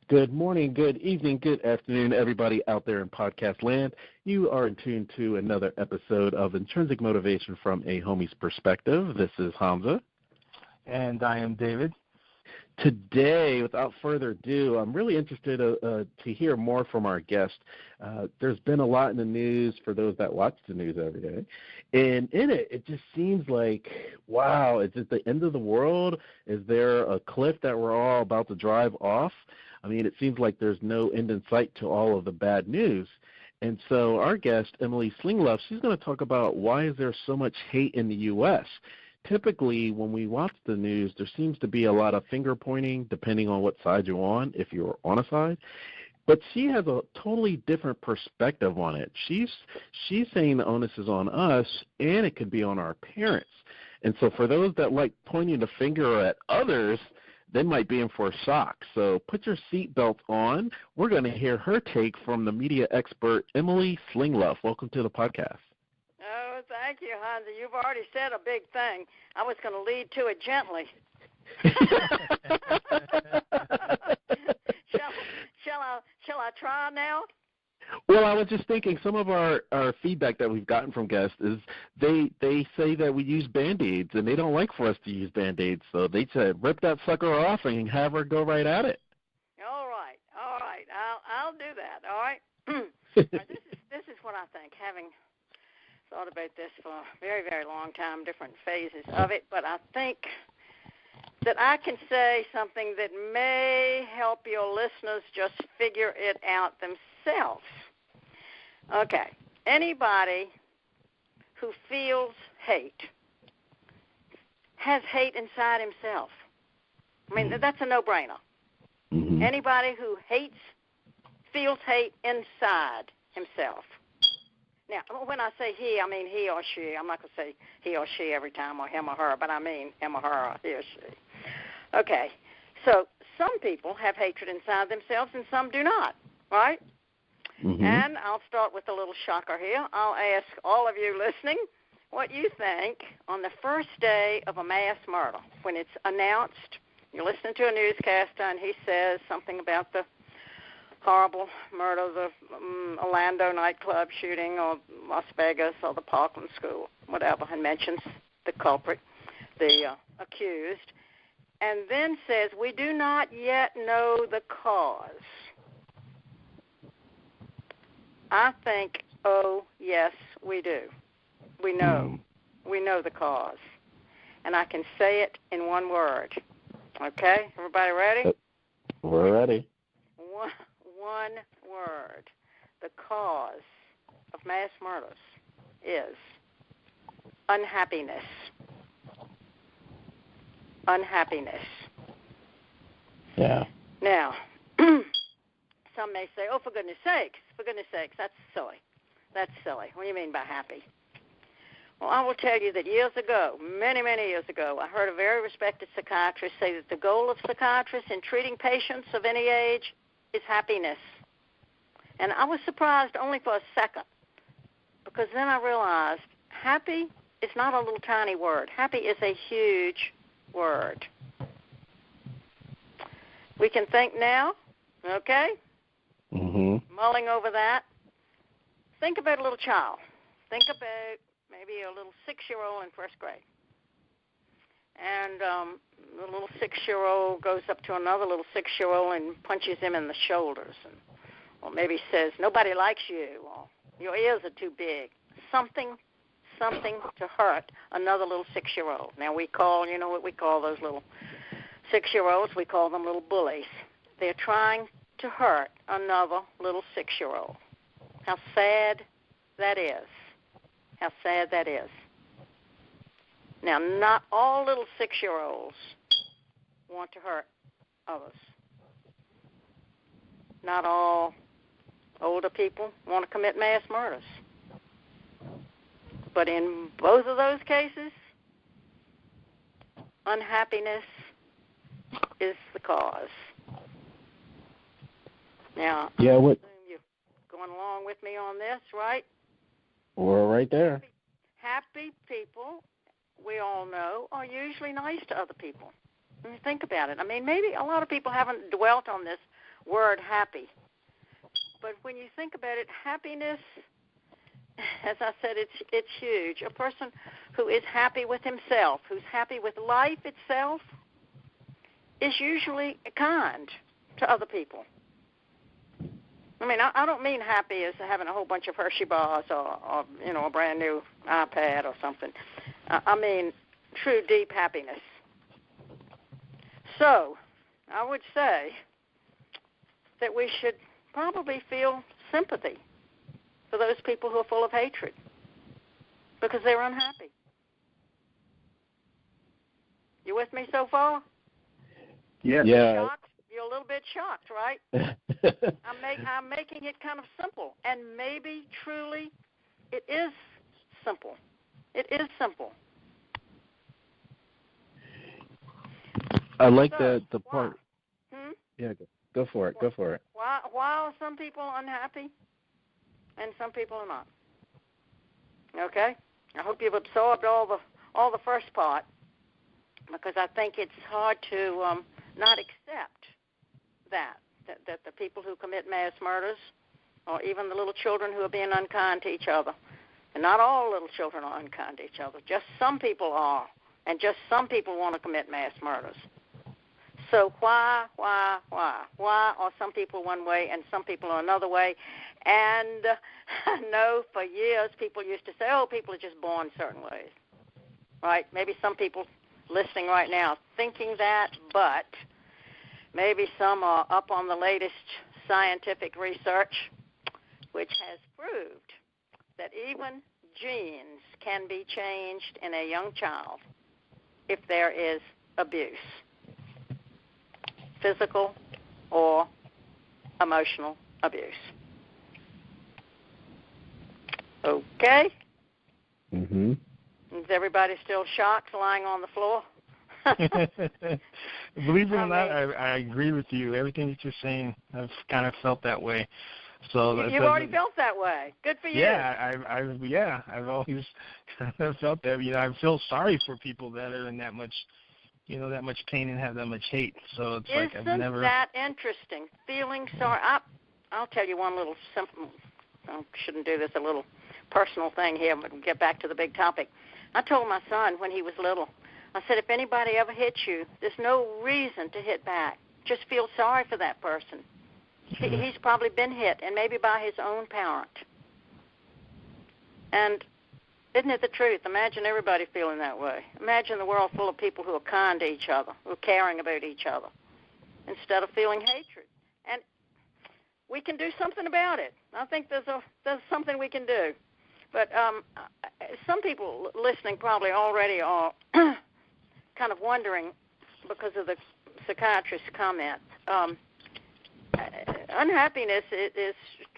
Good morning, good evening, good afternoon, everybody out there in podcast land. You are in tune to another episode of Intrinsic Motivation from a Homie's Perspective. This is Hamza. And I am David. Today, without further ado, I'm really interested to hear more from our guest. There's been a lot in the news for those that watch the news every day. And in it, it just seems like, wow, is it the end of the world? Is there a cliff that we're all about to drive off? I mean, it seems like there's no end in sight to all of the bad news. And so our guest, Emily Slingluff, she's going to talk about why is there so much hate in the U.S. Typically, when we watch the news, there seems to be a lot of finger-pointing, depending on what side you're on, if you're on a side. But she has a totally different perspective on it. She's saying the onus is on us, and it could be on our parents. And so for those that like pointing the finger at others, they might be in for a shock. So put your seatbelt on. We're going to hear her take from the media expert, Emily Slingluff. Welcome to the podcast. Oh, thank you, Hansa. You've already said a big thing. I was going to lead to it gently. Shall I try now? Well, I was just thinking some of our feedback that we've gotten from guests is they say that we use Band-Aids, and they don't like for us to use Band-Aids. So they said, rip that sucker off and have her go right at it. All right. I'll do that, all right? This is what I think, having thought about this for a very, very long time, different phases of it, but I think that I can say something that may help your listeners just figure it out themselves. Okay, anybody who feels hate has hate inside himself. I mean, that's a no-brainer. Mm-hmm. Anybody who hates feels hate inside himself. Now, when I say he, I mean he or she. I'm not going to say he or she every time, or him or her, but I mean him or her, or he or she. Okay, so some people have hatred inside themselves and some do not, right? Mm-hmm. And I'll start with a little shocker here. I'll ask all of you listening what you think on the first day of a mass murder, when it's announced, you're listening to a newscaster and he says something about the horrible murder of the Orlando nightclub shooting, or Las Vegas, or the Parkland school, whatever, and mentions the culprit, the accused, and then says, we do not yet know the cause. I think, oh, yes, we do. We know. We know the cause. And I can say it in one word. Okay? Everybody ready? We're ready. One word. The cause of mass murders is unhappiness. Unhappiness. Yeah. Now, some may say, oh, for goodness sakes, that's silly. That's silly. What do you mean by happy? Well, I will tell you that years ago, many, many years ago, I heard a very respected psychiatrist say that the goal of psychiatrists in treating patients of any age is happiness. And I was surprised only for a second, because then I realized happy is not a little tiny word. Happy is a huge word. We can think now, okay? Mm-hmm. Mulling over that. Think about a little child. Think about maybe a little 6-year-old in first grade. And the little 6-year-old goes up to another little 6-year-old and punches him in the shoulders, or maybe says, nobody likes you, or your ears are too big. Something to hurt another little 6-year-old. Now we call, you know what we call those little 6-year-olds? We call them little bullies. They're trying to hurt another little 6-year-old. How sad that is. How sad that is. Now, not all little 6-year-olds want to hurt others. Not all older people want to commit mass murders. But in both of those cases, unhappiness is the cause. Now, I assume you're going along with me on this, right? We're right there. Happy people, we all know, are usually nice to other people. When you think about it, I mean, maybe a lot of people haven't dwelt on this word happy. But when you think about it, happiness, as I said, it's huge. A person who is happy with himself, who's happy with life itself, is usually kind to other people. I mean, I don't mean happy as having a whole bunch of Hershey bars or a brand new iPad or something. I mean true, deep happiness. So I would say that we should probably feel sympathy for those people who are full of hatred because they're unhappy. You with me so far? Yeah. Yeah. Shocked? You're a little bit shocked, right? I'm making it kind of simple, and maybe truly it is simple. It is simple. I like So, the part. Yeah, go for it. Go for it. Why are some people unhappy and some people are not? Okay? I hope you've absorbed all the first part, because I think it's hard to not accept that the people who commit mass murders, or even the little children who are being unkind to each other, and not all little children are unkind to each other, just some people are, and just some people want to commit mass murders. So why are some people one way and some people are another way? And I know for years people used to say, oh, people are just born certain ways, right? Maybe some people listening right now thinking that, but maybe some are up on the latest scientific research, which has proved that even genes can be changed in a young child if there is abuse, physical or emotional abuse. Okay? Mm-hmm. Is everybody still shocked, lying on the floor? Believe it or not, I agree with you. Everything that you're saying, I've kind of felt that way. So you've already felt that way. Good for you. Yeah, I've always kind of felt that. I feel sorry for people that are in that much pain and have that much hate. So it's like I've never. Isn't that interesting? Feeling sorry. I'll tell you one little simple. I shouldn't do this, a little personal thing here, but we'll get back to the big topic. I told my son when he was little, I said, if anybody ever hits you, there's no reason to hit back. Just feel sorry for that person. He's probably been hit, and maybe by his own parent. And isn't it the truth? Imagine everybody feeling that way. Imagine the world full of people who are kind to each other, who are caring about each other, instead of feeling hatred. And we can do something about it. I think there's something we can do. But some people listening probably already are kind of wondering, because of the psychiatrist's comment, unhappiness is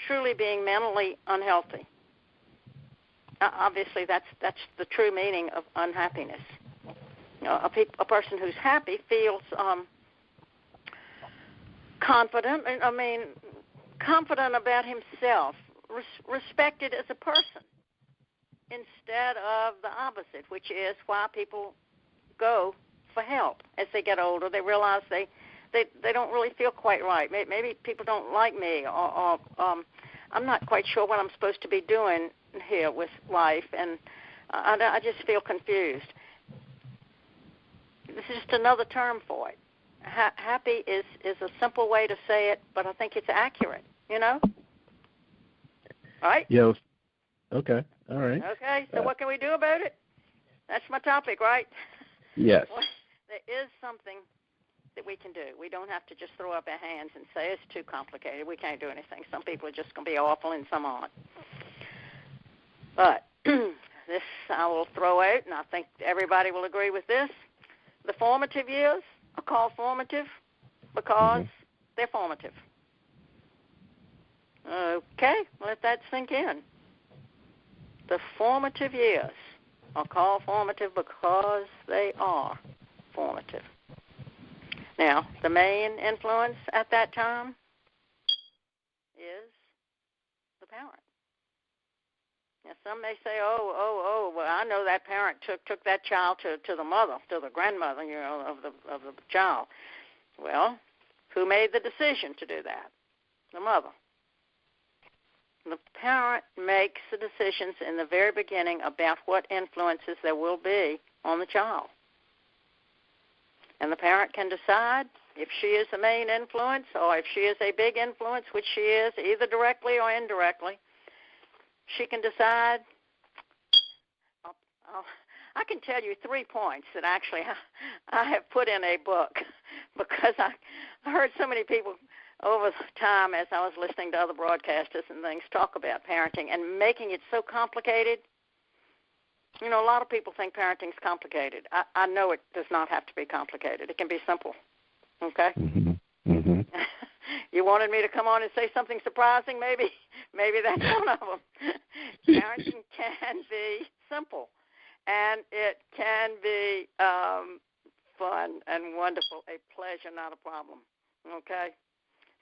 truly being mentally unhealthy. Obviously, that's the true meaning of unhappiness. A person who's happy feels confident. Confident about himself, respected as a person, instead of the opposite, which is why people go for help as they get older. They realize they don't really feel quite right. Maybe people don't like me, or I'm not quite sure what I'm supposed to be doing here with life, and I just feel confused. This is just another term for it. Happy is a simple way to say it, but I think it's accurate, All right? Yeah. Okay. All right. Okay, so what can we do about it? That's my topic, right? Yes. Well, there is something that we can do. We don't have to just throw up our hands and say it's too complicated. We can't do anything. Some people are just going to be awful and some aren't. But this I will throw out, and I think everybody will agree with this. The formative years are called formative because they're formative. Okay, let that sink in. The formative years are called formative because they are formative. Now, the main influence at that time is the parent. Now, some may say, well, I know that parent took that child to the mother, to the grandmother, of the child. Well, Who made the decision to do that? The mother. The parent makes the decisions in the very beginning about what influences there will be on the child. And the parent can decide if she is the main influence or if she is a big influence, which she is, either directly or indirectly. She can decide. I can tell you 3 points that actually I have put in a book because I heard so many people over time as I was listening to other broadcasters and things talk about parenting and making it so complicated. You know, a lot of people think parenting's complicated. I know it does not have to be complicated. It can be simple, okay? Mm-hmm. Mm-hmm. You wanted me to come on and say something surprising? Maybe that's one of them. Parenting can be simple, and it can be fun and wonderful, a pleasure, not a problem, okay?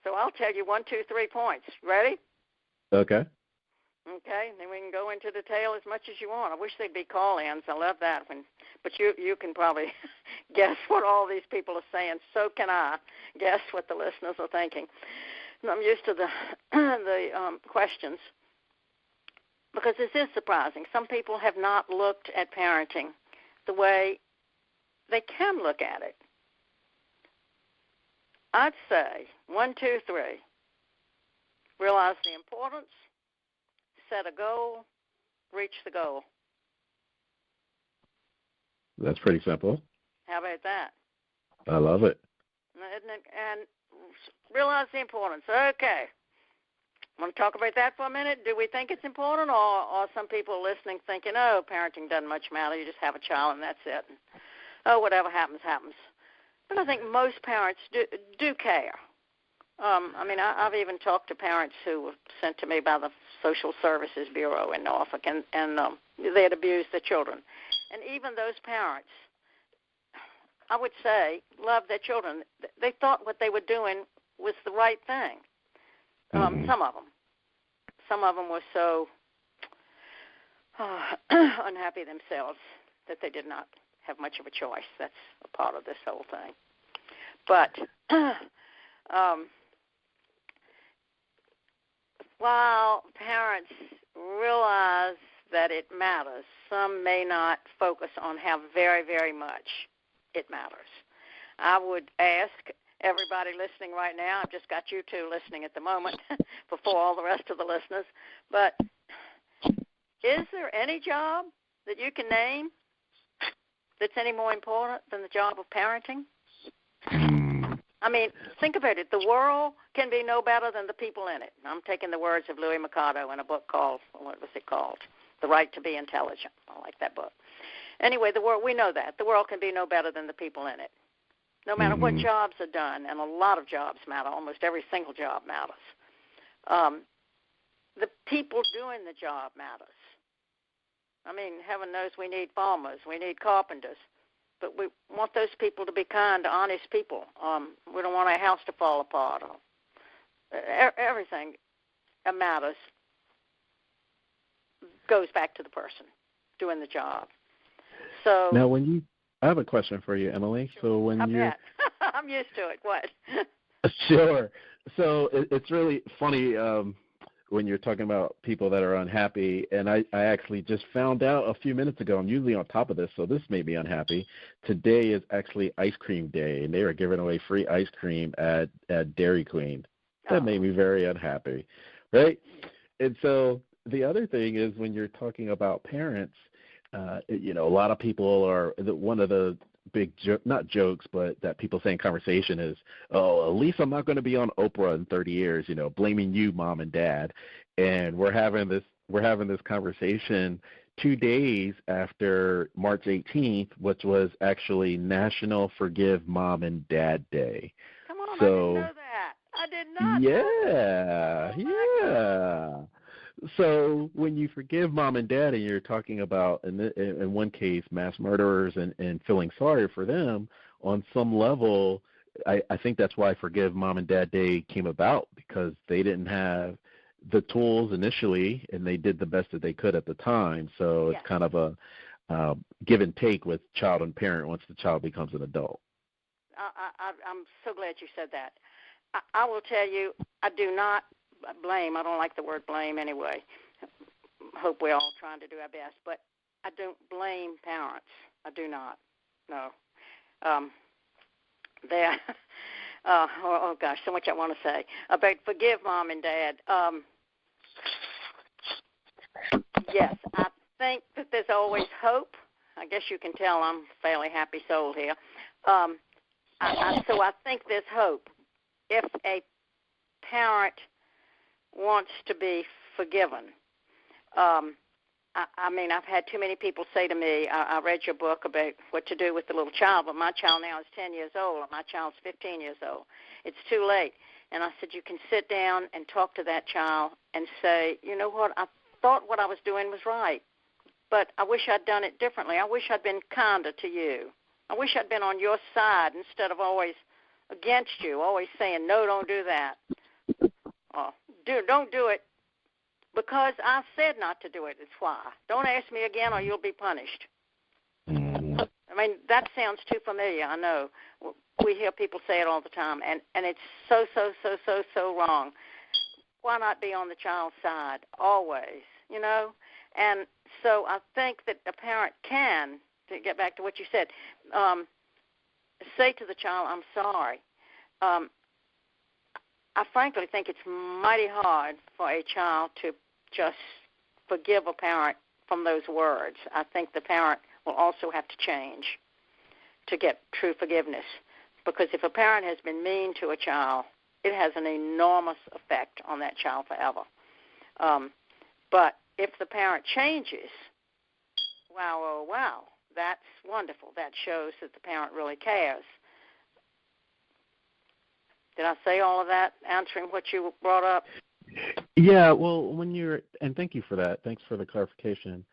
So I'll tell you 1, 2, 3 points. Ready? Okay. Okay, then we can go into detail as much as you want. I wish there'd be call-ins. I love that one. But you can probably guess what all these people are saying. So can I guess what the listeners are thinking. I'm used to the questions because this is surprising. Some people have not looked at parenting the way they can look at it. I'd say 1, 2, 3. Realize the importance. Set a goal, reach the goal. That's pretty simple. How about that? I love it. Isn't it? And realize the importance. Okay. Want to talk about that for a minute? Do we think it's important, or some people listening thinking, oh, parenting doesn't much matter. You just have a child and that's it. And, oh, whatever happens, happens. But I think most parents do care. I mean, I've even talked to parents who were sent to me by the Social Services Bureau in Norfolk, and they had abused their children. And even those parents, I would say, loved their children. They thought what they were doing was the right thing. Some of them. Some of them were so unhappy themselves that they did not have much of a choice. That's a part of this whole thing. But while parents realize that it matters, some may not focus on how very, very much it matters. I would ask everybody listening right now, I've just got you two listening at the moment before all the rest of the listeners, but is there any job that you can name that's any more important than the job of parenting? I mean, think about it. The world can be no better than the people in it. I'm taking the words of Louis Mikado in a book called, what was it called? The Right to be Intelligent. I like that book. Anyway, the world, we know that. The world can be no better than the people in it. No matter what jobs are done, and a lot of jobs matter, almost every single job matters. The people doing the job matters. I mean, heaven knows we need farmers, we need carpenters. But we want those people to be kind, honest people. We don't want our house to fall apart. Everything that matters goes back to the person doing the job. So now, I have a question for you, Emily. Sure. So when you're, I'm used to it. What? Sure. So it's really funny when you're talking about people that are unhappy, and I actually just found out a few minutes ago, I'm usually on top of this, so this made me unhappy. Today is actually ice cream day, and they are giving away free ice cream at Dairy Queen. That made me very unhappy, right? And so the other thing is when you're talking about parents, a lot of people are, one of the big, not jokes, but that people say in conversation is, oh, at least I'm not going to be on Oprah in 30 years, blaming you, mom and dad. And we're having this conversation 2 days after March 18th, which was actually National Forgive Mom and Dad Day. Come on, I didn't know that. I did not know that. Yeah. So when you forgive mom and dad and you're talking about, in one case, mass murderers and feeling sorry for them, on some level, I think that's why Forgive Mom and Dad Day came about, because they didn't have the tools initially, and they did the best that they could at the time. So it's kind of a give and take with child and parent once the child becomes an adult. I'm so glad you said that. I will tell you, I do not blame. I don't like the word blame anyway. Hope we're all trying to do our best, but I don't blame parents. I do not. No. Oh gosh, so much I want to say about forgive mom and dad. Yes, I think that there's always hope. I guess you can tell I'm a fairly happy soul here. So I think there's hope. If a parent wants to be forgiven, I mean, I've had too many people say to me, I read your book about what to do with the little child, but my child now is 10 years old, and my child's 15 years old. It's too late. And I said, you can sit down and talk to that child and say, you know what, I thought what I was doing was right, but I wish I'd done it differently. I wish I'd been kinder to you. I wish I'd been on your side instead of always against you, always saying, no, don't do that. Oh, don't do it. Because I said not to do it, it's why. Don't ask me again or you'll be punished. I mean, that sounds too familiar, I know. We hear people say it all the time, and it's so wrong. Why not be on the child's side always, you know? And so I think that a parent can, to get back to what you said, say to the child, I'm sorry. I frankly think it's mighty hard for a child to just forgive a parent from those words. I think the parent will also have to change to get true forgiveness, because if a parent has been mean to a child, it has an enormous effect on that child forever. But if the parent changes, wow, that's wonderful. That shows that the parent really cares. Did I say all of that, answering what you brought up? Yeah, well, and thank you for that. Thanks for the clarification.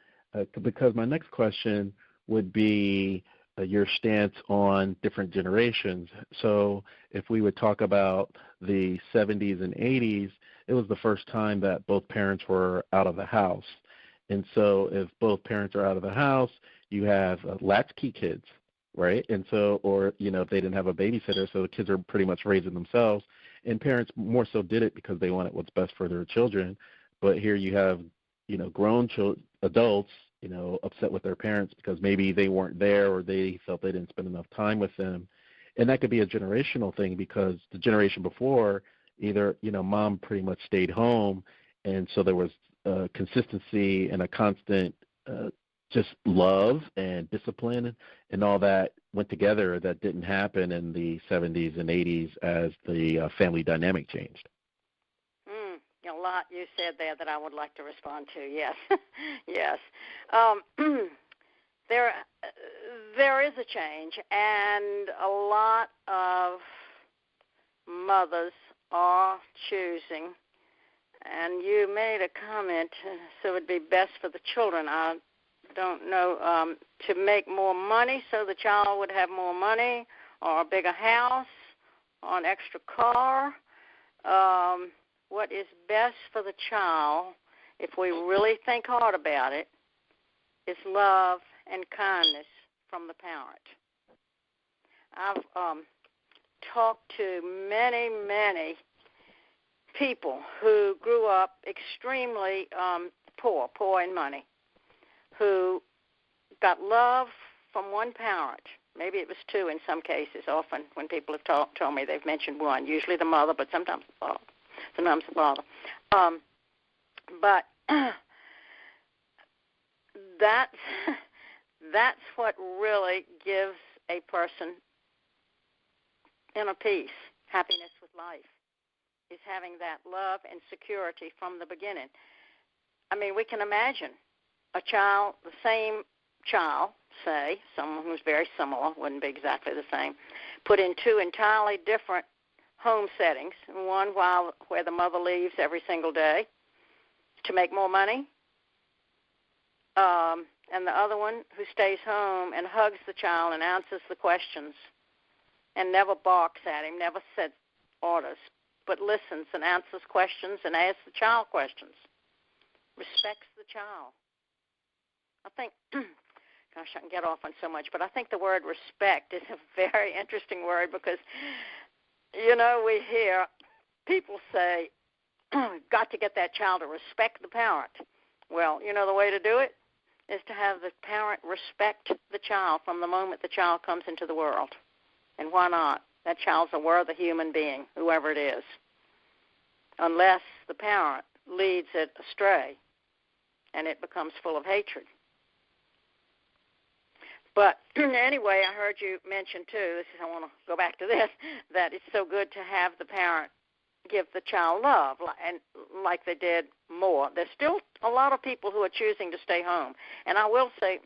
Because my next question would be your stance on different generations. So if we would talk about the 70s and 80s, it was the first time that both parents were out of the house. And so if both parents are out of the house, you have latchkey kids, right? And so, or, if they didn't have a babysitter, so the kids are pretty much raising themselves. And parents more so did it because they wanted what's best for their children. But here you have, grown adults, upset with their parents because maybe they weren't there or they felt they didn't spend enough time with them. And that could be a generational thing because the generation before, either, mom pretty much stayed home, and so there was consistency and a constant just love and discipline and all that went together that didn't happen in the 70s and 80s as the family dynamic changed. A lot you said there that I would like to respond to, yes. Yes. There is a change, and a lot of mothers are choosing, and you made a comment, so it would be best for the children, I don't know, to make more money so the child would have more money, or a bigger house, or an extra car. What is best for the child, if we really think hard about it, is love and kindness from the parent. I've talked to many people who grew up extremely poor in money, who got love from one parent. Maybe it was two in some cases. Often when people have told me, they've mentioned one, usually the mother, but sometimes the father. But that's what really gives a person inner peace, happiness with life, is having that love and security from the beginning. I mean, we can imagine a child, the same child, say, someone who's very similar, wouldn't be exactly the same, put in two entirely different home settings, one where the mother leaves every single day to make more money, and the other one who stays home and hugs the child and answers the questions and never barks at him, never sets orders, but listens and answers questions and asks the child questions, respects the child. I think, gosh, I can get off on so much, but I think the word respect is a very interesting word because we hear people say, got to get that child to respect the parent. Well, the way to do it is to have the parent respect the child from the moment the child comes into the world. And why not? That child's a worthy human being, whoever it is, unless the parent leads it astray and it becomes full of hatred. But anyway, I heard you mention, too, I want to go back to this, that it's so good to have the parent give the child love, and like they did more. There's still a lot of people who are choosing to stay home. And I will say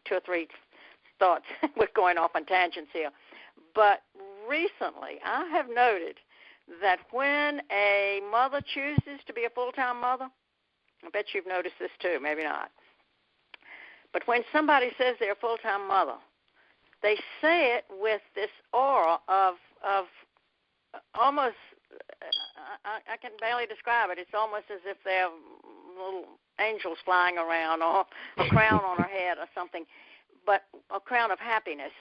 2 or 3 thoughts. We're going off on tangents here. But recently I have noted that when a mother chooses to be a full-time mother, I bet you've noticed this too, maybe not. But when somebody says they're a full-time mother, they say it with this aura of almost, I can barely describe it. It's almost as if they're little angels flying around or a crown on her head or something, but a crown of happiness,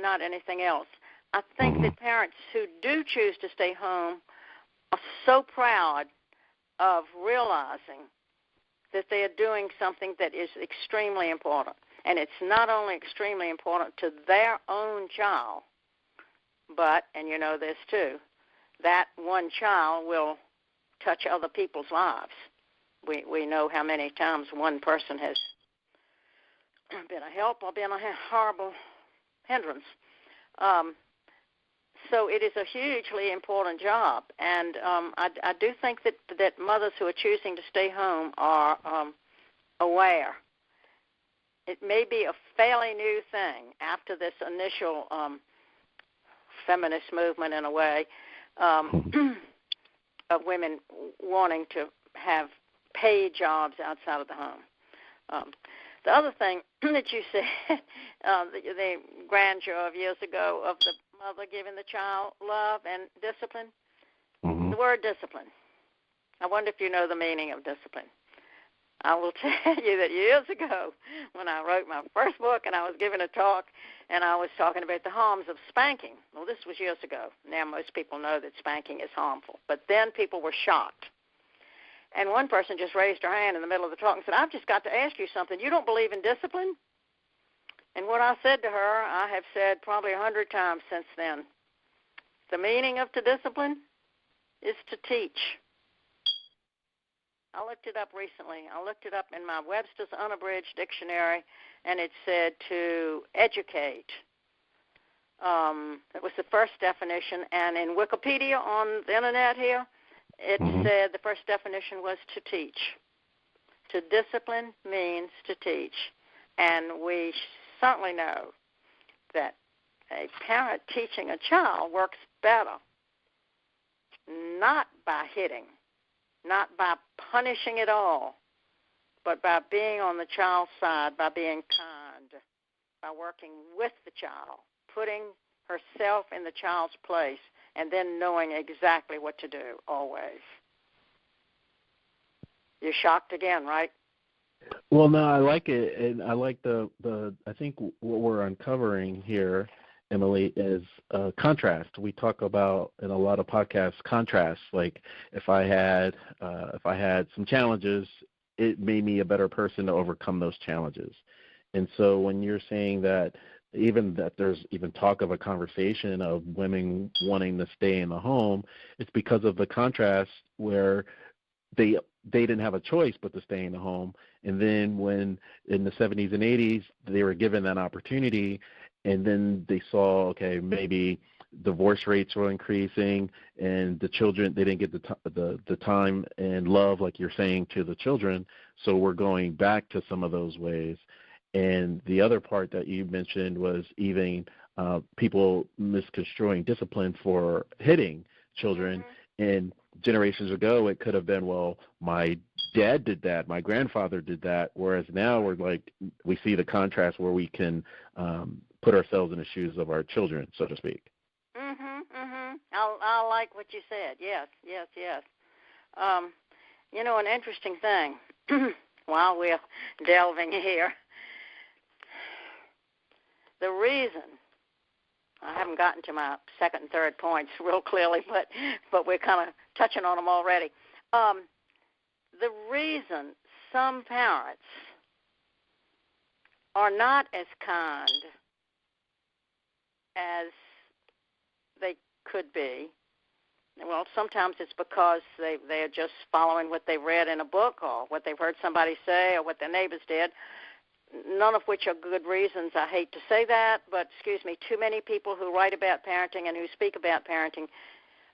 not anything else. I think that parents who do choose to stay home are so proud of realizing that they are doing something that is extremely important. And it's not only extremely important to their own child, but, and you know this too, that one child will touch other people's lives. We know how many times one person has been a help or been a horrible hindrance. So it is a hugely important job, and I do think that mothers who are choosing to stay home are aware. It may be a fairly new thing after this initial feminist movement, in a way, of women wanting to have paid jobs outside of the home. The other thing that you said, the grandeur of years ago of the mother giving the child love and discipline, the word discipline. I wonder if you know the meaning of discipline. I will tell you that years ago when I wrote my first book and I was giving a talk and I was talking about the harms of spanking. Well, this was years ago. Now most people know that spanking is harmful. But then people were shocked. And one person just raised her hand in the middle of the talk and said, I've just got to ask you something. You don't believe in discipline? And what I said to her, I have said probably 100 times since then. The meaning of to discipline is to teach. I looked it up recently. I looked it up in my Webster's Unabridged Dictionary, and it said to educate. That was the first definition. And in Wikipedia on the Internet here, it said the first definition was to teach. To discipline means to teach. And we certainly know that a parent teaching a child works better not by hitting, not by punishing at all, but by being on the child's side, by being kind, by working with the child, putting herself in the child's place, and then knowing exactly what to do always. You're shocked again, right? Well, no, I like it, and I like the I think what we're uncovering here, Emily, is contrast. We talk about in a lot of podcasts contrast. Like if I had some challenges, it made me a better person to overcome those challenges. And so when you're saying that there's even talk of a conversation of women wanting to stay in the home, it's because of the contrast where they didn't have a choice but to stay in the home. And then when in the 70s and 80s they were given that opportunity, and then they saw, okay, maybe divorce rates were increasing and the children, they didn't get the time and love, like you're saying, to the children. So we're going back to some of those ways. And the other part that you mentioned was even people misconstruing discipline for hitting children. And generations ago, it could have been, well, my dad did that, my grandfather did that, whereas now we see the contrast where we can put ourselves in the shoes of our children, so to speak. I like what you said. Yes. An interesting thing, while we're delving here, the reason I haven't gotten to my second and third points real clearly, but we're kind of touching on them already. The reason some parents are not as kind as they could be, well, sometimes it's because they are just following what they read in a book or what they've heard somebody say or what their neighbors did, none of which are good reasons. I hate to say that, but excuse me, too many people who write about parenting and who speak about parenting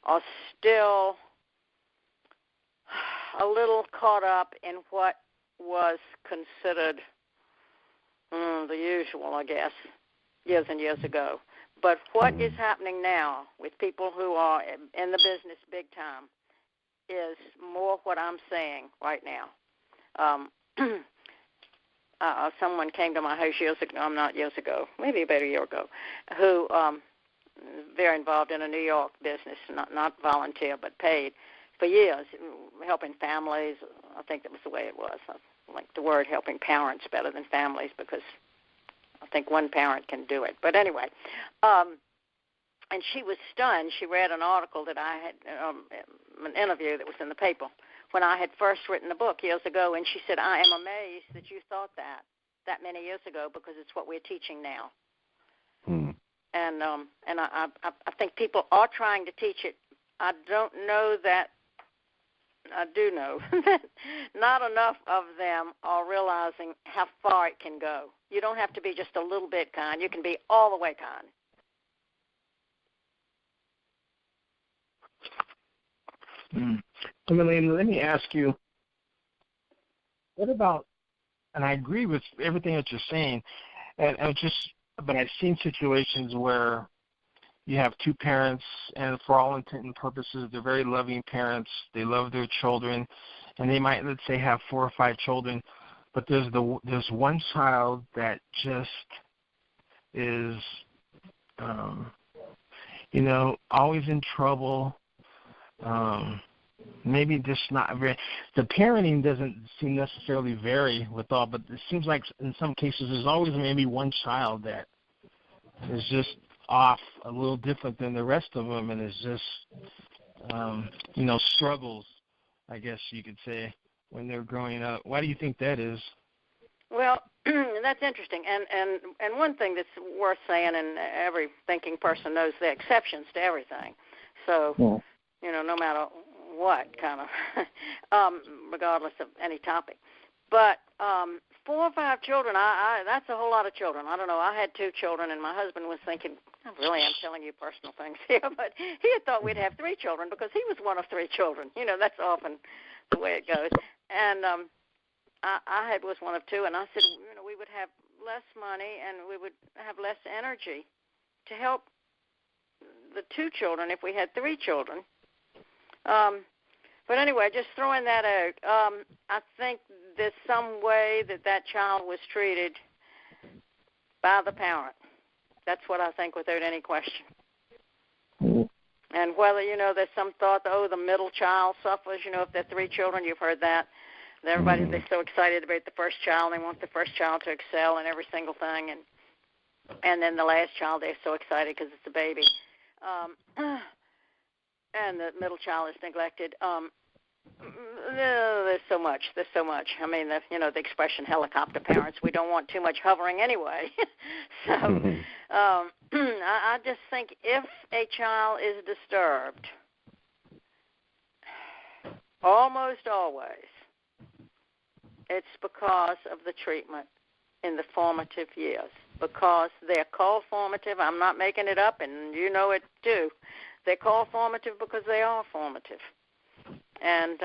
are still a little caught up in what was considered the usual, I guess, years and years ago. But what is happening now with people who are in the business big time is more what I'm saying right now. Someone came to my house years ago, maybe about a year ago, who very involved in a New York business, not volunteer but paid, for years, helping families. I think that was the way it was. I like the word helping parents better than families because I think one parent can do it. But anyway, and she was stunned. She read an article that I had, an interview that was in the paper when I had first written the book years ago, and she said, I am amazed that you thought that many years ago because it's what we're teaching now. And I think people are trying to teach it. I don't know that. I do know that not enough of them are realizing how far it can go. You don't have to be just a little bit kind. You can be all the way kind. Elaine, let me ask you, what about, and I agree with everything that you're saying, but I've seen situations where you have two parents, and for all intent and purposes, they're very loving parents. They love their children, and they might, let's say, have 4 or 5 children, but there's one child that just is, always in trouble. Maybe just not very. The parenting doesn't seem necessarily vary with all, but it seems like in some cases there's always maybe one child that is just off a little different than the rest of them, and is just, struggles, I guess you could say, when they're growing up. Why do you think that is? Well, that's interesting. And one thing that's worth saying, and every thinking person knows the exceptions to everything. So, no matter what kind of, regardless of any topic. But 4 or 5 children, that's a whole lot of children. I don't know. I had 2 children, and my husband was thinking, I really am telling you personal things here, but he had thought we'd have 3 children because he was one of 3 children. That's often the way it goes. And I was one of 2, and I said, we would have less money and we would have less energy to help the 2 children if we had 3 children. But anyway, just throwing that out, I think there's some way that child was treated by the parent. That's what I think without any question. And whether, there's some thought, the middle child suffers, if they're 3 children, you've heard that. They're so excited about the first child. They want the first child to excel in every single thing. And then the last child, they're so excited because it's a baby. And the middle child is neglected. There's so much. I mean, the expression helicopter parents, we don't want too much hovering anyway. So I just think if a child is disturbed, almost always, it's because of the treatment in the formative years, because they're called formative. I'm not making it up, and you know it too. They're called formative because they are formative. And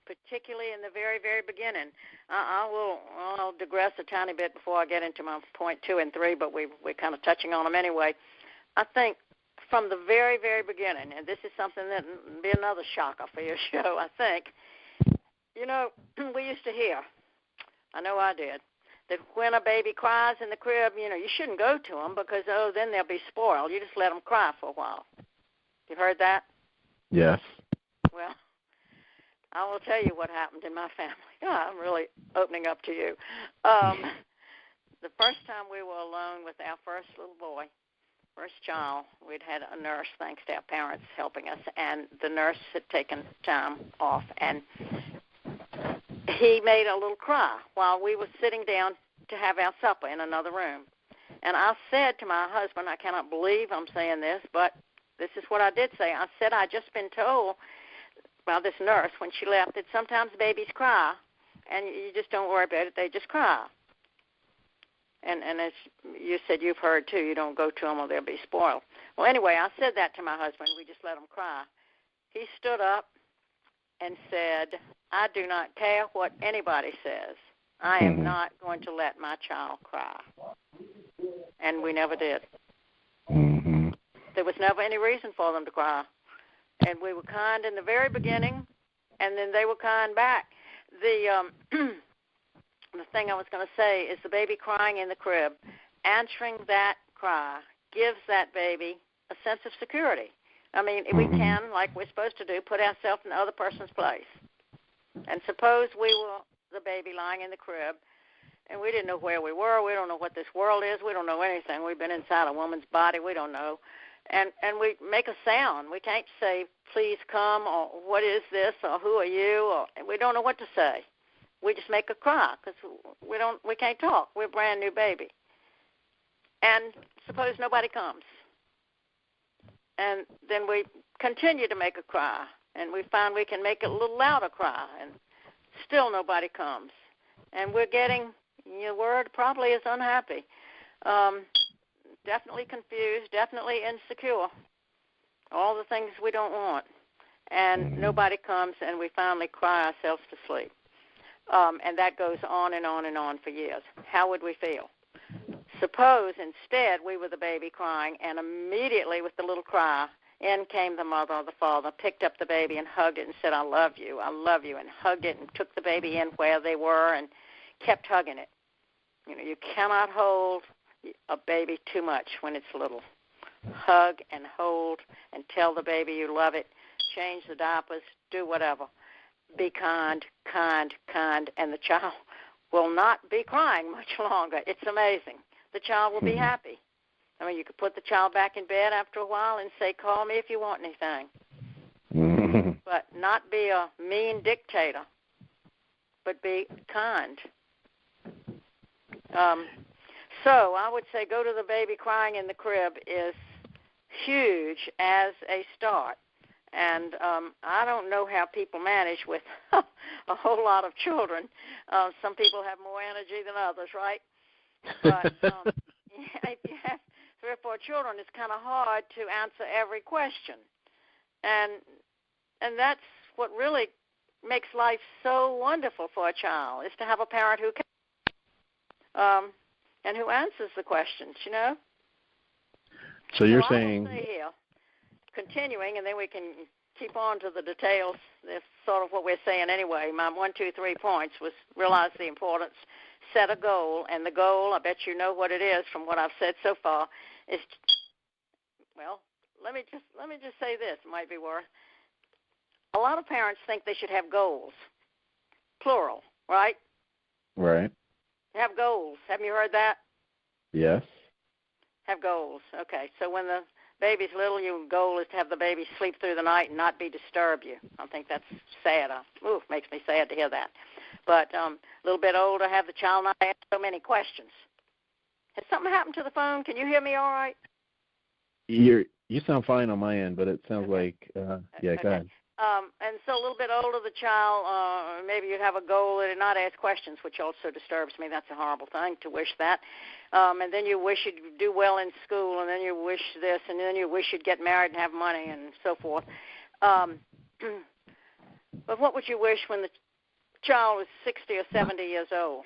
particularly in the very, very beginning. I'll digress a tiny bit before I get into my point 2 and 3, but we're kind of touching on them anyway. I think from the very, very beginning, and this is something that would be another shocker for your show, I think, we used to hear, I know I did, that when a baby cries in the crib, you shouldn't go to them because, then they'll be spoiled. You just let them cry for a while. You've heard that? Yes. Well, I will tell you what happened in my family. I'm really opening up to you. The first time we were alone with our first little boy, first child, we'd had a nurse, thanks to our parents helping us, and the nurse had taken time off, and he made a little cry while we were sitting down to have our supper in another room. And I said to my husband, I cannot believe I'm saying this, but this is what I did say. I said, I'd just been told by this nurse when she left that sometimes babies cry, and you just don't worry about it, they just cry. And as you said, you've heard, too, you don't go to them or they'll be spoiled. Well, anyway, I said that to my husband. We just let him cry. He stood up and said, I do not care what anybody says. I am not going to let my child cry. And we never did. Mm-hmm. There was never any reason for them to cry. And we were kind in the very beginning, and then they were kind back. The thing I was going to say is the baby crying in the crib, answering that cry gives that baby a sense of security. I mean, we can, like we're supposed to do, put ourselves in the other person's place. And suppose we were the baby lying in the crib, and we didn't know where we were. We don't know what this world is. We don't know anything. We've been inside a woman's body. We don't know. And we make a sound. We can't say, please come, or what is this, or who are you, or we don't know what to say. We just make a cry because we can't talk. We're a brand new baby. And suppose nobody comes. And then we continue to make a cry, and we find we can make it a little louder cry, and still nobody comes. And we're getting, your word probably is unhappy, definitely confused, definitely insecure, all the things we don't want. And nobody comes, and we finally cry ourselves to sleep. And that goes on and on and on for years. How would we feel? Suppose instead we were the baby crying, and immediately with the little cry, in came the mother or the father, picked up the baby and hugged it and said, I love you, and hugged it and took the baby in where they were and kept hugging it. You know, you cannot hold a baby too much when it's little. Hug and hold and tell the baby you love it. Change the diapers, do whatever. Be kind, kind, kind, and the child will not be crying much longer. It's amazing. The child will be happy. I mean, you could put the child back in bed after a while and say, call me if you want anything. But not be a mean dictator, but be kind. So I would say go to the baby crying in the crib is huge as a start. And I don't know how people manage with a whole lot of children. Some people have more energy than others, right? But if you have 3 or 4 children, it's kind of hard to answer every question. And that's what really makes life so wonderful for a child, is to have a parent who can and who answers the questions, you know. So you're saying... Here, continuing, and then we can keep on to the details. That's sort of what we're saying anyway. My 1, 2, 3 points was realize the importance, set a goal, and the goal, I bet you know what it is from what I've said so far, is, well, let me just say this, it might be worth. A lot of parents think they should have goals, plural, right? Right. Have goals. Haven't you heard that? Yes. Have goals. Okay, so when the baby's little, your goal is to have the baby sleep through the night and not be disturb you. I think that's sad. Makes me sad to hear that. But a little bit older, have the child not ask so many questions. Has something happened to the phone? Can you hear me all right? You sound fine on my end, but it sounds like, go ahead. And so a little bit older, the child, maybe you have a goal to not ask questions, which also disturbs me. That's a horrible thing to wish that. And then you wish you'd do well in school, and then you wish this, and then you wish you'd get married and have money and so forth. But what would you wish when the child was 60 or 70 years old?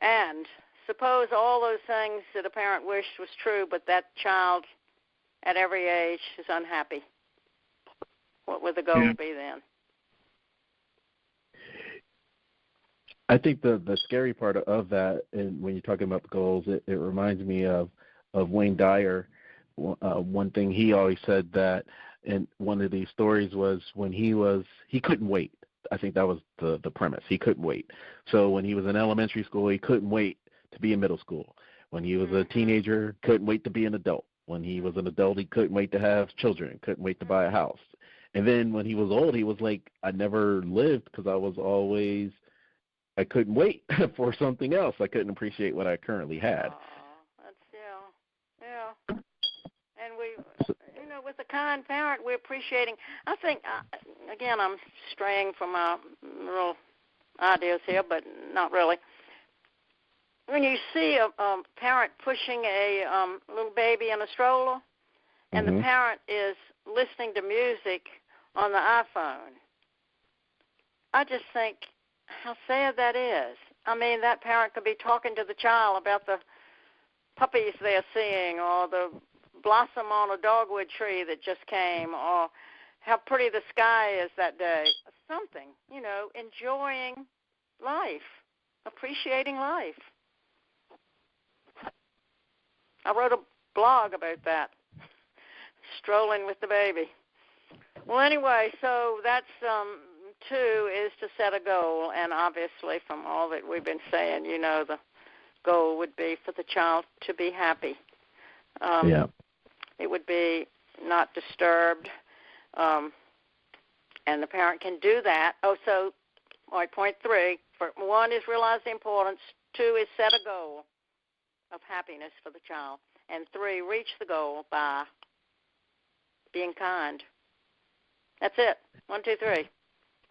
And suppose all those things that a parent wished was true, but that child at every age is unhappy. What would the goal be then? I think the scary part of that, and when you're talking about the goals, it reminds me of Wayne Dyer. One thing he always said that, and one of these stories was when he couldn't wait. I think that was the premise. He couldn't wait. So when he was in elementary school, he couldn't wait to be in middle school. When he was a teenager, couldn't wait to be an adult. When he was an adult, he couldn't wait to have children, couldn't wait to buy a house. And then when he was old, he was like, I never lived because I couldn't wait for something else. I couldn't appreciate what I currently had. Yeah. And with a kind parent, we're appreciating. I think, again, I'm straying from my real ideas here, but not really. When you see a parent pushing a little baby in a stroller, and the parent is listening to music on the iPhone, I just think how sad that is. I mean, that parent could be talking to the child about the puppies they're seeing, or the blossom on a dogwood tree that just came, or how pretty the sky is that day. Something, enjoying life, appreciating life. I wrote a blog about that, strolling with the baby. Well, anyway, so that's 2 is to set a goal, and obviously from all that we've been saying, the goal would be for the child to be happy. It would be not disturbed, and the parent can do that. Point 3, 1 is realize the importance, 2 is set a goal of happiness for the child, and 3, reach the goal by being kind. That's it. 1, 2, 3.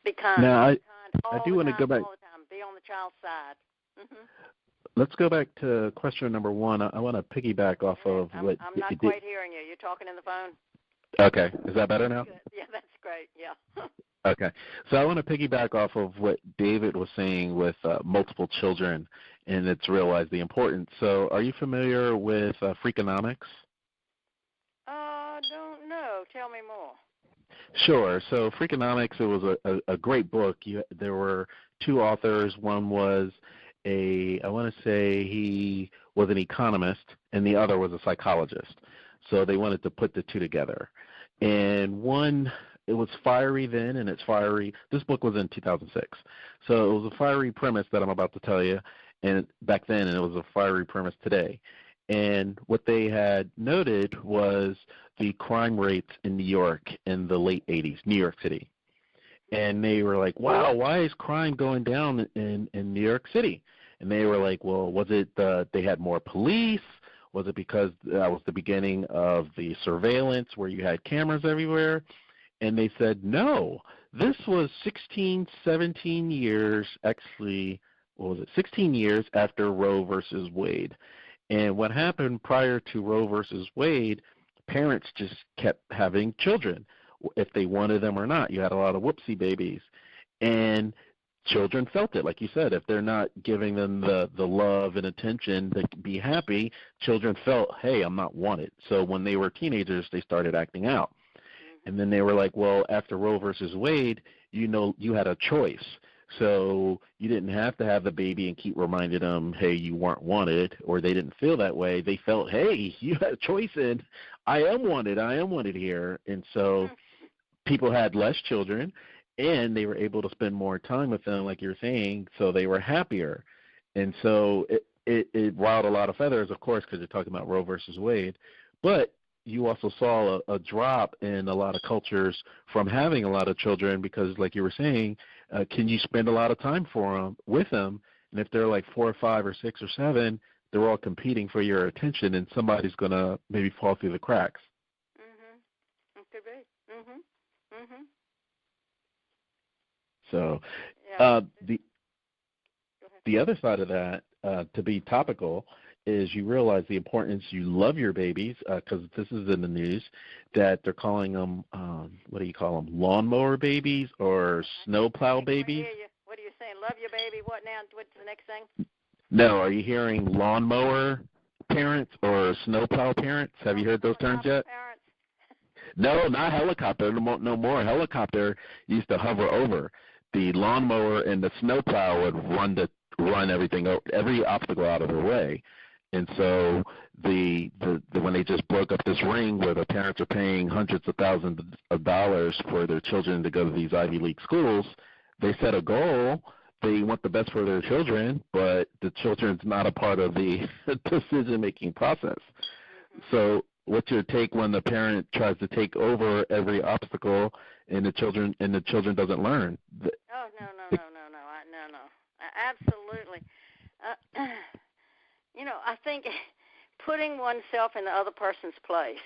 Be kind. Now, I do want to go back. All the time. Be on the child's side. Let's go back to question number 1. I want to piggyback off of what I'm not quite hearing you. You're talking in the phone. Okay. Is that better now? Good. Yeah, that's great. Yeah. Okay. So I want to piggyback off of what David was saying with multiple children, and it's realized the importance. So are you familiar with Freakonomics? Don't know. Tell me more. Sure. So Freakonomics, it was a great book. There were 2 authors. One was I want to say he was an economist, and the other was a psychologist. So they wanted to put the 2 together. And one, it was fiery then, and it's fiery. This book was in 2006. So it was a fiery premise that I'm about to tell you, and back then, and it was a fiery premise today. And what they had noted was the crime rates in New York in the late 80s, New York City. And they were like, wow, why is crime going down in New York City? And they were like, well, was it they had more police? Was it because that was the beginning of the surveillance where you had cameras everywhere? And they said, no, this was 16, 17 years, actually, 16 years after Roe versus Wade. And what happened prior to Roe versus Wade, parents just kept having children, if they wanted them or not. You had a lot of whoopsie babies. And children felt it, like you said. If they're not giving them the love and attention to be happy, children felt, hey, I'm not wanted. So when they were teenagers, they started acting out. And then they were like, well, after Roe versus Wade, you had a choice. So you didn't have to have the baby and keep reminding them, hey, you weren't wanted, or they didn't feel that way. They felt, hey, you had a choice, and I am wanted here. And so people had less children, and they were able to spend more time with them, like you're saying, so they were happier. And so it riled a lot of feathers, of course, because you're talking about Roe versus Wade. But you also saw a drop in a lot of cultures from having a lot of children because, like you were saying, can you spend a lot of time with them? And if they're like 4 or 5 or 6 or 7, they're all competing for your attention, and somebody's going to maybe fall through the cracks. It could be. So the other side of that, to be topical, is you realize the importance. You love your babies, because this is in the news, that they're calling them, what do you call them, lawnmower babies or snowplow babies? What are you saying? Love your baby. What now? What's the next thing? No, are you hearing lawnmower parents or snowplow parents? Have you heard those terms yet? Parents. No, not helicopter. No more. Helicopter used to hover over. The lawnmower and the snowplow would run everything, every obstacle out of the way. And so when they just broke up this ring where the parents are paying hundreds of thousands of dollars for their children to go to these Ivy League schools, they set a goal they want the best for their children, but the children's not a part of the decision-making process. Mm-hmm. So what's your take when the parent tries to take over every obstacle and the children doesn't learn? Oh, no. Absolutely. I think putting oneself in the other person's place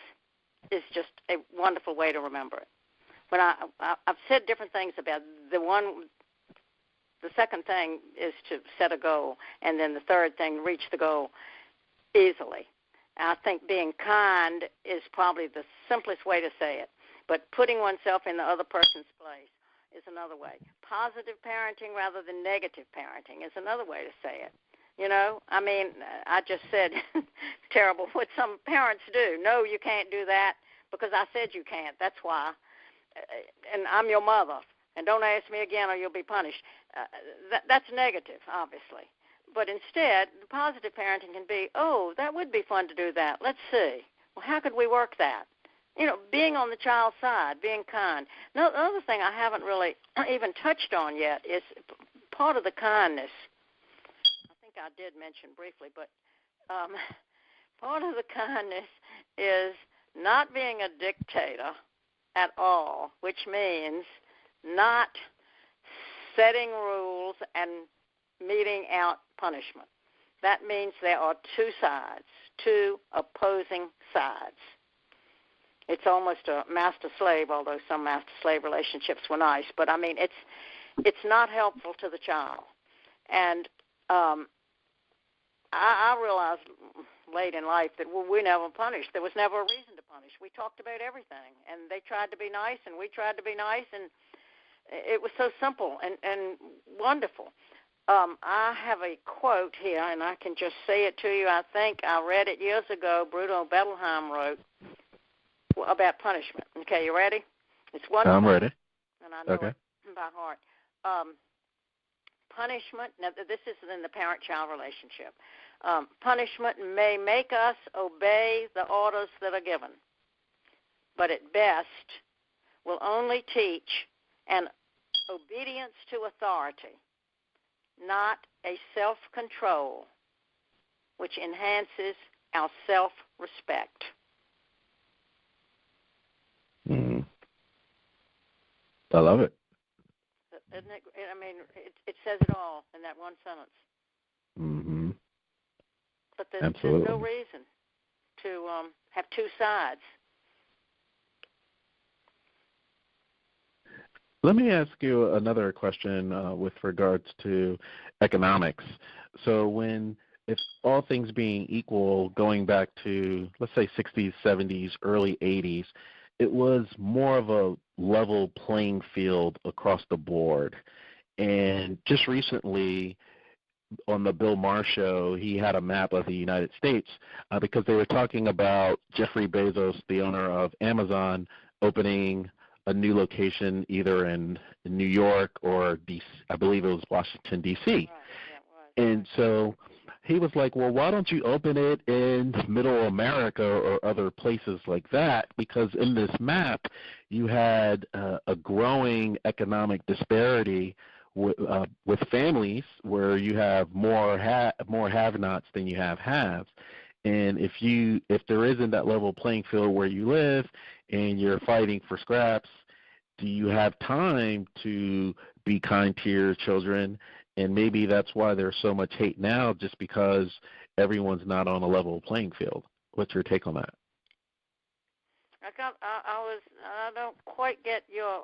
is just a wonderful way to remember it. When I've said different things about the second thing is to set a goal, and then the third thing, reach the goal easily. I think being kind is probably the simplest way to say it, but putting oneself in the other person's place is another way. Positive parenting rather than negative parenting is another way to say it. I just said terrible what some parents do. No, you can't do that because I said you can't. That's why. And I'm your mother. And don't ask me again or you'll be punished. That's negative, obviously. But instead, the positive parenting can be, oh, that would be fun to do that. Let's see. Well, how could we work that? Being on the child's side, being kind. Now, the other thing I haven't really even touched on yet is part of the kindness. I think I did mention briefly, but part of the kindness is not being a dictator at all, which means not setting rules and meting out punishment. That means there are two sides, two opposing sides. It's almost a master-slave, although some master-slave relationships were nice. But, it's not helpful to the child. And I realized late in life that we never punished. There was never a reason to punish. We talked about everything, and they tried to be nice, and we tried to be nice, and it was so simple and wonderful. I have a quote here, and I can just say it to you. I think I read it years ago. Bruno Bettelheim wrote about punishment. Okay, you ready? It's one. I'm ready. And I know it by heart. Punishment, now this is in the parent-child relationship. Punishment may make us obey the orders that are given, but at best will only teach an obedience to authority, not a self-control, which enhances our self-respect. I love it. Isn't it? It says it all in that one sentence. Mm-hmm. But there's no reason to have two sides. Let me ask you another question with regards to economics. So if all things being equal, going back to, let's say, 60s, 70s, early 80s, it was more of a level playing field across the board. And just recently on the Bill Maher show, he had a map of the United States because they were talking about Jeffrey Bezos, the owner of Amazon, opening a new location either in New York or DC, I believe it was Washington, D.C. Right. Yeah, it was. And so he was like, well, why don't you open it in Middle America or other places like that? Because in this map, you had a growing economic disparity with families where you have more have-nots than you have haves. And if there isn't that level playing field where you live and you're fighting for scraps, do you have time to be kind to your children? And maybe that's why there's so much hate now, just because everyone's not on a level playing field. What's your take on that? I don't quite get your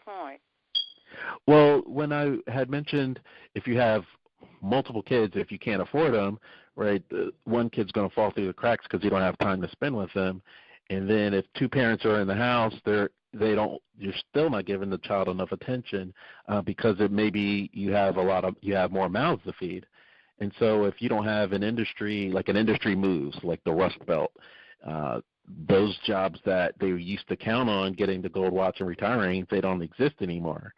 point. Well, when I had mentioned if you have multiple kids, if you can't afford them, right, one kid's going to fall through the cracks because you don't have time to spend with them. And then if two parents are in the house, you're still not giving the child enough attention because maybe you have more mouths to feed. And so if you don't have an industry moves, like the Rust Belt, those jobs that they used to count on getting the gold watch and retiring, they don't exist anymore.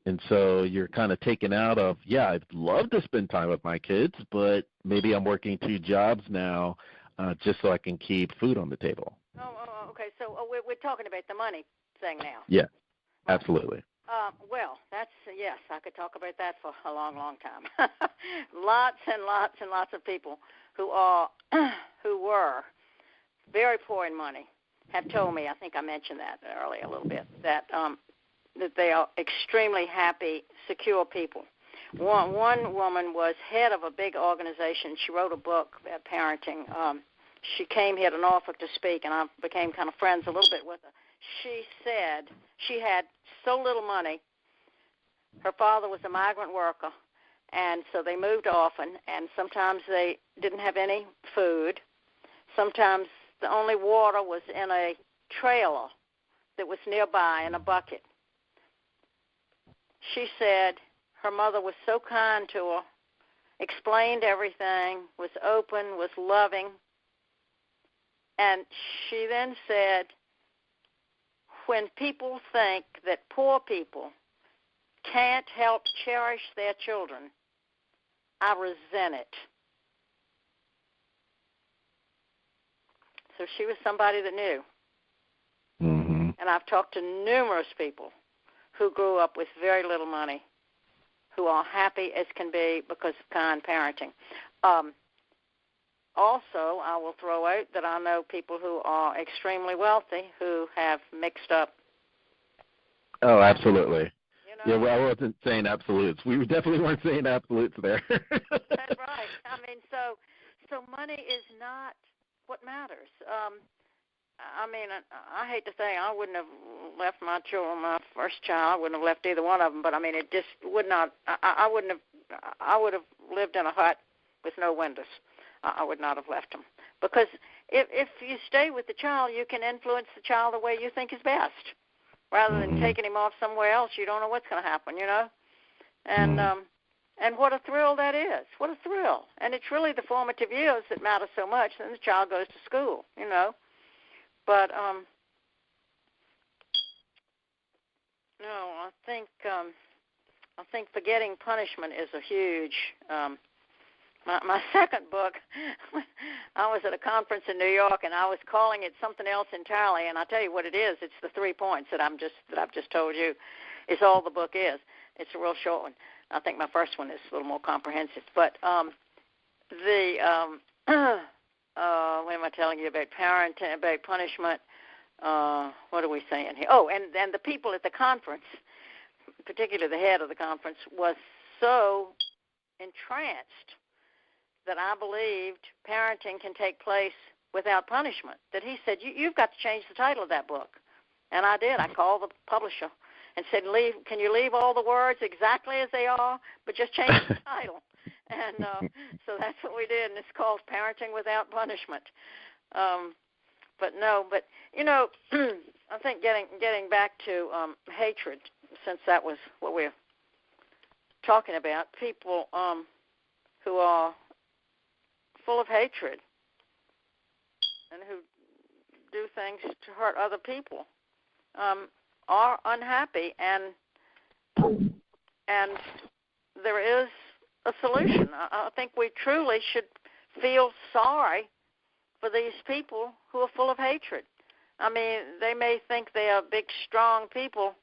And so you're kind of taken out of, I'd love to spend time with my kids, but maybe I'm working two jobs now just so I can keep food on the table. Oh, okay. So we're talking about the money thing now. Yeah, absolutely. Well, yes, I could talk about that for a long, long time. Lots and lots and lots of people who were very poor in money have told me, I think I mentioned that earlier a little bit, that they are extremely happy, secure people. One woman was head of a big organization. She wrote a book about parenting. She came here to Norfolk to speak, and I became kind of friends a little bit with her. She said she had so little money. Her father was a migrant worker, and so they moved often, and sometimes they didn't have any food. Sometimes the only water was in a trailer that was nearby in a bucket. She said her mother was so kind to her, explained everything, was open, was loving, and she then said, when people think that poor people can't help cherish their children, I resent it. So she was somebody that knew. Mm-hmm. And I've talked to numerous people who grew up with very little money, who are happy as can be because of kind parenting. Also, I will throw out that I know people who are extremely wealthy who have mixed up. Oh, absolutely. You know? Yeah, well, I wasn't saying absolutes. We definitely weren't saying absolutes there. That's right. I mean, so money is not what matters. I mean, I hate to say I wouldn't have left my children, my first child, I wouldn't have left either one of them, but I mean, it just would not, I would have lived in a hut with no windows. I would not have left them. Because if you stay with the child, you can influence the child the way you think is best. Rather than taking him off somewhere else, you don't know what's going to happen, you know? And what a thrill that is. What a thrill. And it's really the formative years that matter so much. Then the child goes to school, you know? But, no, I think forgetting punishment is a huge, my second book, I was at a conference in New York, and I was calling it something else entirely, and I'll tell you what it is. It's the 3 points that I've just told you. It's all the book is. It's a real short one. I think my first one is a little more comprehensive. But what am I telling you about parenting, about punishment? What are we saying here? Oh, and the people at the conference, particularly the head of the conference, was so entranced that I believed parenting can take place without punishment, that he said, you've got to change the title of that book. And I did. I called the publisher and said, can you leave all the words exactly as they are, but just change the title? And so that's what we did, and it's called Parenting Without Punishment. But you know, I think getting back to hatred, since that was what we're talking about, people who are full of hatred and who do things to hurt other people are unhappy, and there is a solution. I think we truly should feel sorry for these people who are full of hatred. I mean, they may think they are big, strong people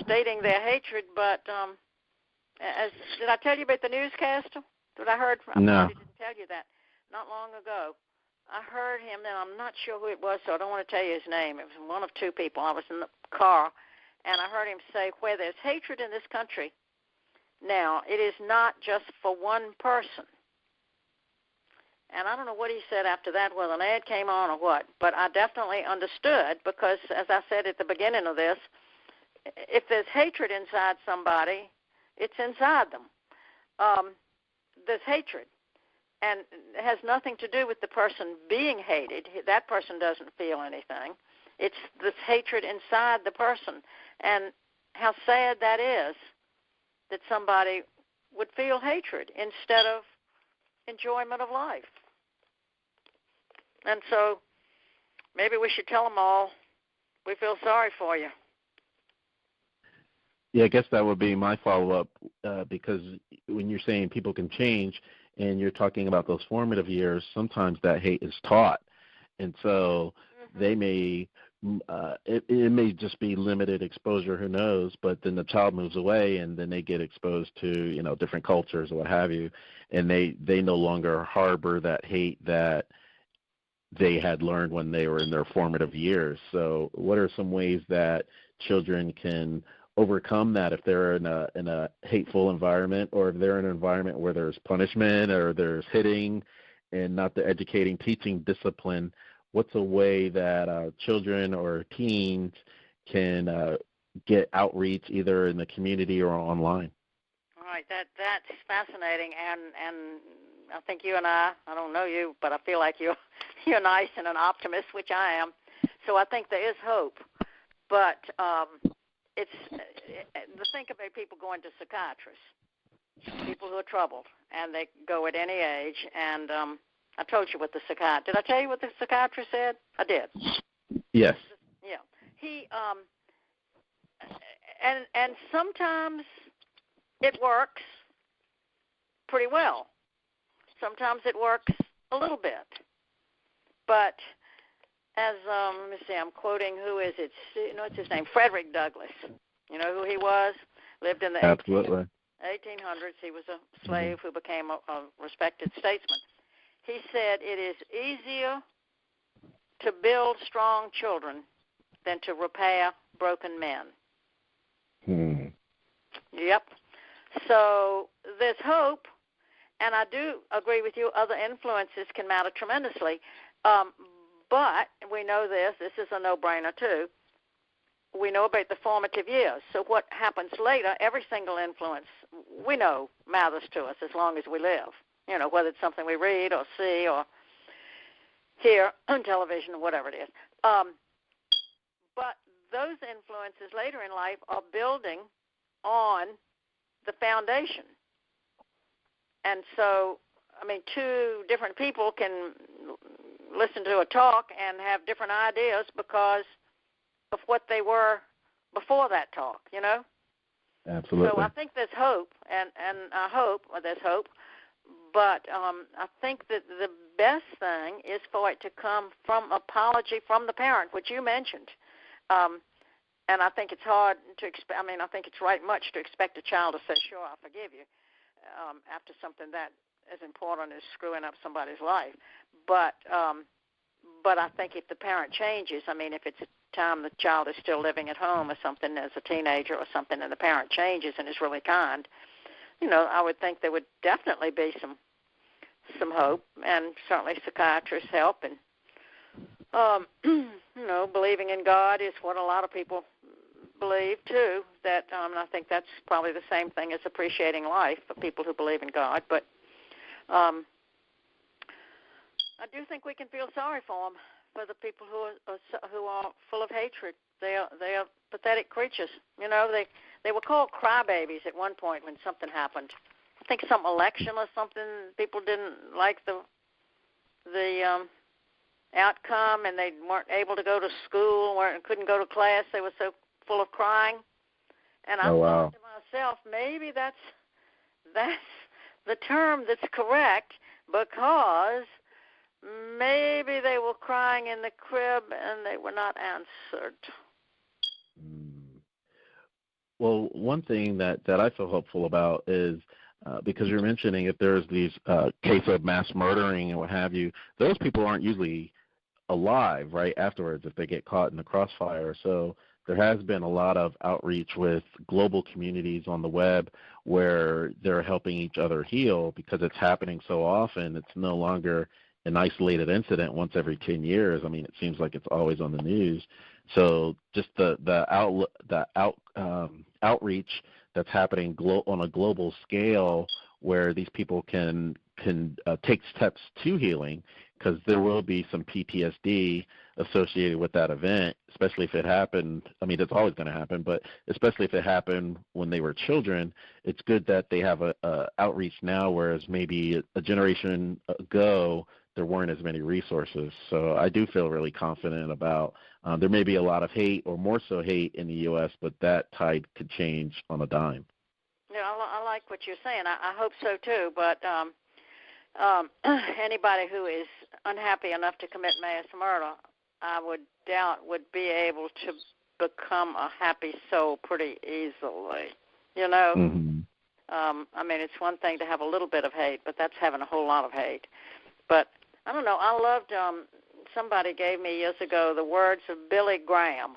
stating their hatred, but did I tell you about the newscaster that I heard from? No. I didn't tell you that. Not long ago, I heard him, and I'm not sure who it was, so I don't want to tell you his name. It was one of 2 people. I was in the car, and I heard him say, where there's hatred in this country, now, it is not just for one person. And I don't know what he said after that, whether an ad came on or what, but I definitely understood because, as I said at the beginning of this, if there's hatred inside somebody, it's inside them. There's hatred, and it has nothing to do with the person being hated. That person doesn't feel anything. It's this hatred inside the person, and how sad that is that somebody would feel hatred instead of enjoyment of life. And so maybe we should tell them all, we feel sorry for you. Yeah, I guess that would be my follow-up because when you're saying people can change and you're talking about those formative years, sometimes that hate is taught. And so they may it may just be limited exposure, who knows, but then the child moves away and then they get exposed to, different cultures or what have you, and they no longer harbor that hate that they had learned when they were in their formative years. So what are some ways that children can overcome that if they're in a hateful environment, or if they're in an environment where there's punishment or there's hitting and not the educating, teaching discipline? What's a way that children or teens can get outreach either in the community or online? All right, that's fascinating, and I think you and I don't know you, but I feel like you're nice and an optimist, which I am. So I think there is hope, but think about people going to psychiatrists, people who are troubled, and they go at any age, and I told you what the psychiatrist. Did I tell you what the psychiatrist said? I did. Yes. Yeah. He and sometimes it works pretty well. Sometimes it works a little bit. But as let me see, I'm quoting, who is it? It's his name, Frederick Douglass. You know who he was? Lived in the 1800s. He was a slave who became a respected statesman. He said, it is easier to build strong children than to repair broken men. Yep. So there's hope, and I do agree with you, other influences can matter tremendously. But we know this is a no-brainer too. We know about the formative years. So what happens later, every single influence we know matters to us as long as we live. Whether it's something we read or see or hear on television or whatever it is. But those influences later in life are building on the foundation. And so, two different people can listen to a talk and have different ideas because of what they were before that talk, Absolutely. So I think there's hope, and I hope there's hope, but I think that the best thing is for it to come from apology from the parent, which you mentioned. And I think it's hard to expect, I think it's right much to expect a child to say, sure, I forgive you, after something that as important as screwing up somebody's life. But I think if the parent changes, if it's a time the child is still living at home or something as a teenager or something, and the parent changes and is really kind, I would think there would definitely be some hope, and certainly psychiatrists help. And, believing in God is what a lot of people believe, too. That I think that's probably the same thing as appreciating life for people who believe in God. But I do think we can feel sorry for them, for the people who are full of hatred. They are pathetic creatures. They were called crybabies at one point when something happened. I think some election or something. People didn't like the outcome, and they weren't able to go to school, couldn't go to class. They were so full of crying. And I thought to myself, maybe that's the term that's correct, because maybe they were crying in the crib and they were not answered. Well, one thing that I feel hopeful about is because you're mentioning if there's these case of mass murdering and what have you, those people aren't usually alive right afterwards if they get caught in the crossfire. So there has been a lot of outreach with global communities on the web where they're helping each other heal, because it's happening so often. It's no longer an isolated incident once every 10 years. It seems like it's always on the news. So just the outreach that's happening on a global scale, where these people can take steps to healing, because there will be some PTSD associated with that event, especially if it happened. It's always going to happen, but especially if it happened when they were children. It's good that they have a outreach now, whereas maybe a generation ago there weren't as many resources. So I do feel really confident about there may be a lot of hate, or more so hate, in the U.S., but that tide could change on a dime. Yeah, I like what you're saying. I hope so too. But anybody who is unhappy enough to commit mass murder, I would doubt would be able to become a happy soul pretty easily. You know, I mean, it's one thing to have a little bit of hate, but that's having a whole lot of hate. But I don't know. I loved. Somebody gave me years ago the words of Billy Graham,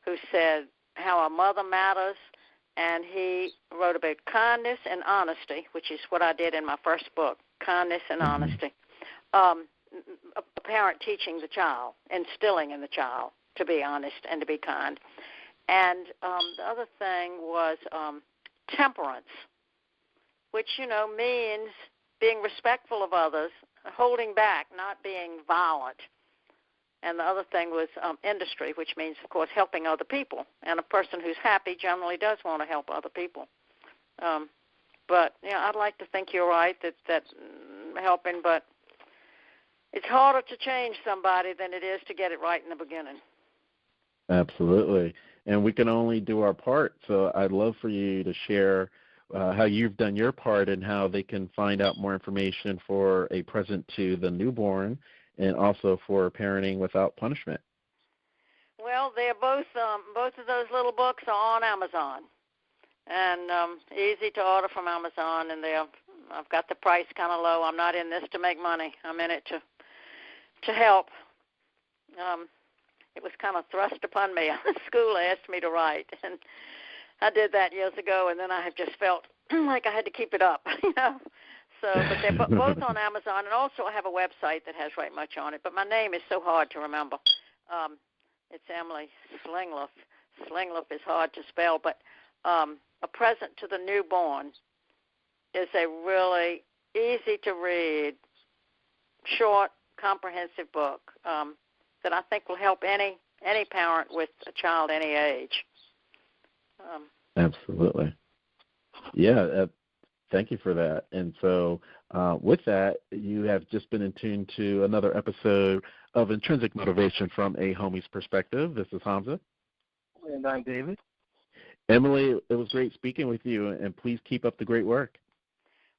who said how a mother matters, and he wrote about kindness and honesty, which is what I did in my first book, Kindness and Honesty. A parent teaching the child, instilling in the child to be honest and to be kind. And the other thing was temperance, which, you know, means being respectful of others, holding back, not being violent. And the other thing was industry, which means, of course, helping other people. And a person who's happy generally does want to help other people. But, you know, I'd like to think you're right, that helping, but it's harder to change somebody than it is to get it right in the beginning. Absolutely. And we can only do our part. So I'd love for you to share how you've done your part and how they can find out more information for a present to the newborn and also for parenting without punishment. Well, they're both of those little books are on Amazon, and easy to order from Amazon. And I've got the price kind of low. I'm not in this to make money. I'm in it to help. It was kind of thrust upon me. School asked me to write, and I did that years ago, and then I have just felt like I had to keep it up, you know. So, but they're both on Amazon, and also I have a website that has right much on it. But my name is so hard to remember. It's Emily Slingluff. Slingluff is hard to spell, but A Present to the Newborn is a really easy-to-read, short, comprehensive book that I think will help any parent with a child any age. Absolutely. Yeah, thank you for that. And so with that, you have just been in tune to another episode of Intrinsic Motivation from a Homie's Perspective. This is Hamza. And I'm David. Emily, it was great speaking with you, and please keep up the great work.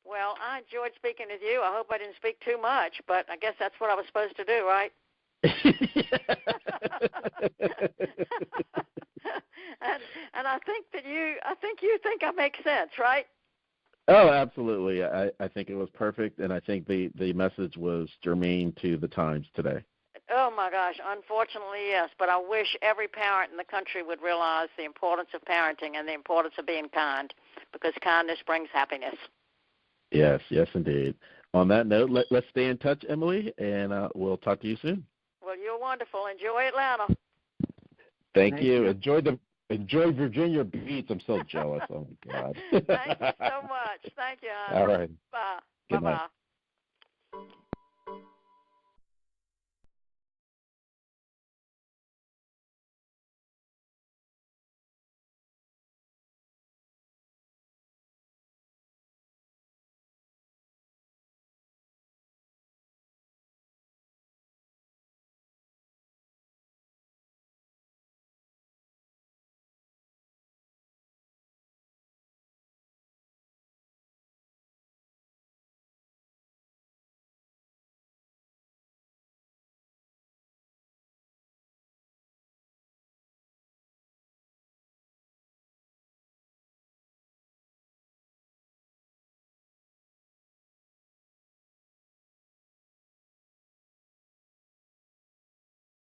Well, I enjoyed speaking with you. I hope I didn't speak too much, but I guess that's what I was supposed to do, right? and I think that you think I make sense, right? Oh, absolutely. I think it was perfect, and I think the message was germane to the times today. Oh, my gosh. Unfortunately, yes. But I wish every parent in the country would realize the importance of parenting and the importance of being kind, because kindness brings happiness. Yes, indeed. On that note, let's stay in touch, Emily, and we'll talk to you soon. Well, you're wonderful. Enjoy Atlanta. Thank you. Enjoy Virginia Beach. I'm so jealous. Oh, my God. Thank you so much. Thank you, honey. All right. Bye. Good Bye-bye. night.